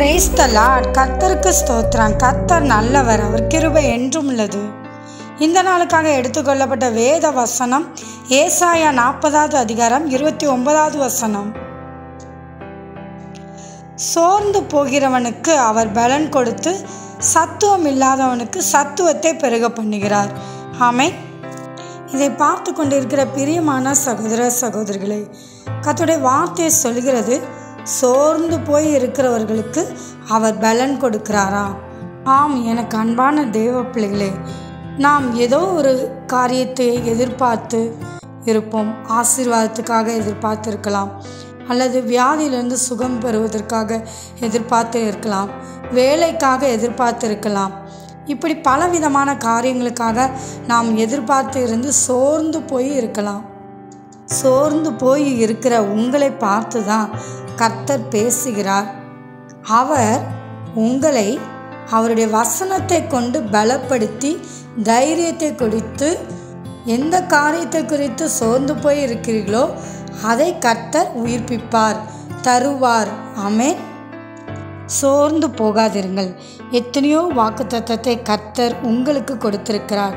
Praise the Lord. கர்த்தருக்கு ஸ்தோத்திரம். கர்த்தர் நல்லவர், அவர் கிருபை என்றும் உள்ளது. இந்த நாளுக்காக எடுத்துக்கொள்ளப்பட்ட வேத வசனம் ஏசாயா 40வது அதிகாரம் 29வது வசனம். சோர்ந்து போகிறவனுக்கு அவர் பலன் கொடுத்து சத்துவம் இல்லாதவனுக்கு சத்துவத்தை பெருக பண்ணுகிறார். ஆமென். இதை பார்த்து கொண்டிருக்கிற பிரியமான சகோதர சகோதரிகளே, கர்த்தருடைய வார்த்தையை சொல்கிறது, சோர்ந்து போய் இருக்கிறவர்களுக்கு அவர் பலன் கொடுக்கிறாரா? ஆம், எனக்கு அன்பான தேவ பிள்ளைகளே, நாம் ஏதோ ஒரு காரியத்தை எதிர்பார்த்து இருப்போம். ஆசீர்வாதத்துக்காக எதிர்பார்த்து இருக்கலாம், அல்லது வியாதியிலிருந்து சுகம் பெறுவதற்காக எதிர்பார்த்து இருக்கலாம், வேலைக்காக எதிர்பார்த்து இருக்கலாம். இப்படி பலவிதமான காரியங்களுக்காக நாம் எதிர்பார்த்து இருந்து சோர்ந்து போய் இருக்கலாம். சோர்ந்து போய் இருக்கிற உங்களை பார்த்து தான் கர்த்தர் பேசுகிறார். அவர் உங்களை அவருடைய வசனத்தை கொண்டு பலப்படுத்தி தைரியத்தை கொடுத்து, எந்த காரியத்தை குறித்து சோர்ந்து போய் இருக்கிறீர்களோ அதை கர்த்தர் உயிர்ப்பிப்பார், தருவார். ஆமென். சோர்ந்து போகாதிருங்கள். எத்தனையோ வாக்குத்தத்தத்தை கர்த்தர் உங்களுக்கு கொடுத்திருக்கிறார்.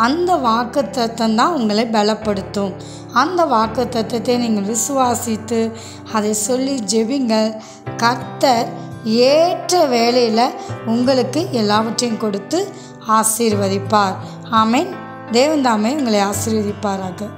அந்த வாக்குத்தத்தம் தான் உங்களை பலப்படுத்தும். அந்த வாக்குத்தத்தத்தை நீங்கள் விசுவாசித்து அதை சொல்லி ஜெபிங்கள். கர்த்தர் ஏற்ற வேளையில் உங்களுக்கு எல்லாவற்றையும் கொடுத்து ஆசீர்வதிப்பார். ஆமென். தேவன் தாமே உங்களை ஆசீர்வதிப்பாராக.